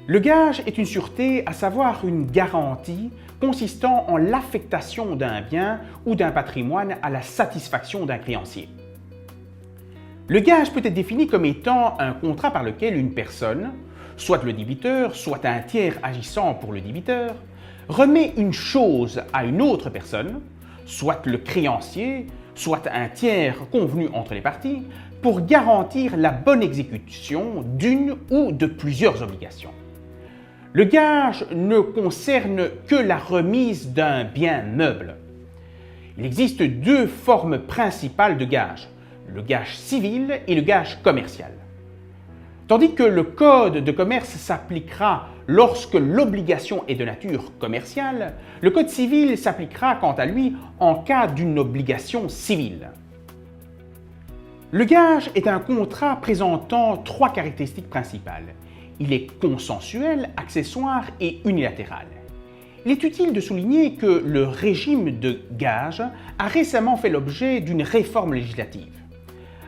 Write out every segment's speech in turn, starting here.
Le gage est une sûreté, à savoir une garantie consistant en l'affectation d'un bien ou d'un patrimoine à la satisfaction d'un créancier. Le gage peut être défini comme étant un contrat par lequel une personne, soit le débiteur, soit un tiers agissant pour le débiteur, remet une chose à une autre personne, soit le créancier, soit un tiers convenu entre les parties, pour garantir la bonne exécution d'une ou de plusieurs obligations. Le gage ne concerne que la remise d'un bien meuble. Il existe deux formes principales de gage, le gage civil et le gage commercial. Tandis que le code de commerce s'appliquera lorsque l'obligation est de nature commerciale, le code civil s'appliquera quant à lui en cas d'une obligation civile. Le gage est un contrat présentant trois caractéristiques principales. Il est consensuel, accessoire et unilatéral. Il est utile de souligner que le régime de gage a récemment fait l'objet d'une réforme législative.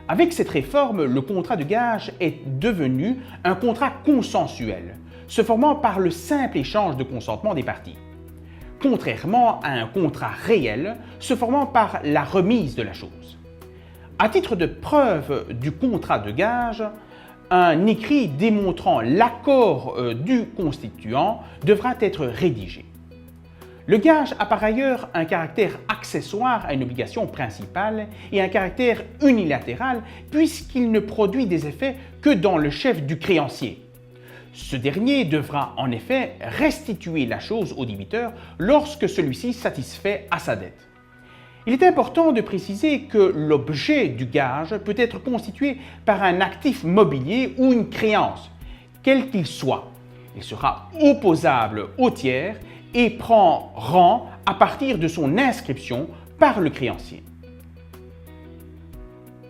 Avec cette réforme, le contrat de gage est devenu un contrat consensuel, se formant par le simple échange de consentement des parties, contrairement à un contrat réel se formant par la remise de la chose. À titre de preuve du contrat de gage, un écrit démontrant l'accord du constituant devra être rédigé. Le gage a par ailleurs un caractère accessoire à une obligation principale et un caractère unilatéral puisqu'il ne produit des effets que dans le chef du créancier. Ce dernier devra en effet restituer la chose au débiteur lorsque celui-ci satisfait à sa dette. Il est important de préciser que l'objet du gage peut être constitué par un actif mobilier ou une créance, quel qu'il soit. Il sera opposable au tiers et prend rang à partir de son inscription par le créancier.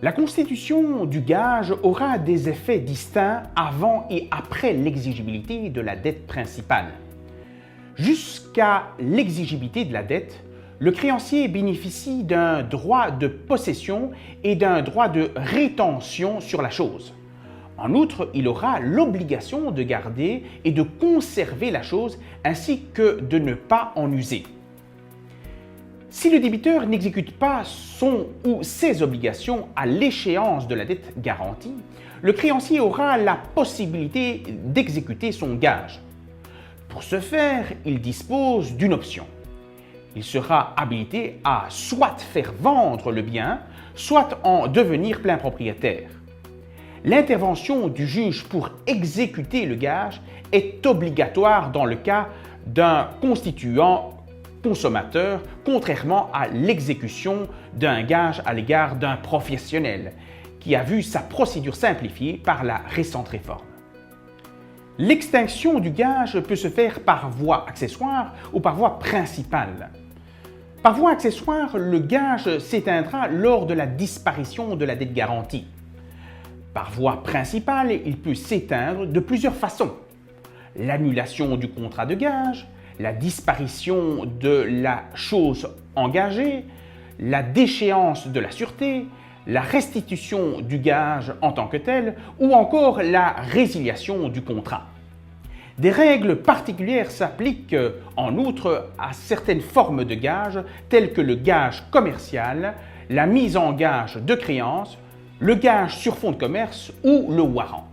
La constitution du gage aura des effets distincts avant et après l'exigibilité de la dette principale. Jusqu'à l'exigibilité de la dette, le créancier bénéficie d'un droit de possession et d'un droit de rétention sur la chose. En outre, il aura l'obligation de garder et de conserver la chose ainsi que de ne pas en user. Si le débiteur n'exécute pas son ou ses obligations à l'échéance de la dette garantie, le créancier aura la possibilité d'exécuter son gage. Pour ce faire, il dispose d'une option. Il sera habilité à soit faire vendre le bien, soit en devenir plein propriétaire. L'intervention du juge pour exécuter le gage est obligatoire dans le cas d'un constituant consommateur, contrairement à l'exécution d'un gage à l'égard d'un professionnel, qui a vu sa procédure simplifiée par la récente réforme. L'extinction du gage peut se faire par voie accessoire ou par voie principale. Par voie accessoire, le gage s'éteindra lors de la disparition de la dette garantie. Par voie principale, il peut s'éteindre de plusieurs façons. L'annulation du contrat de gage, la disparition de la chose engagée, la déchéance de la sûreté, la restitution du gage en tant que tel ou encore la résiliation du contrat. Des règles particulières s'appliquent en outre à certaines formes de gage telles que le gage commercial, la mise en gage de créance, le gage sur fonds de commerce ou le warrant.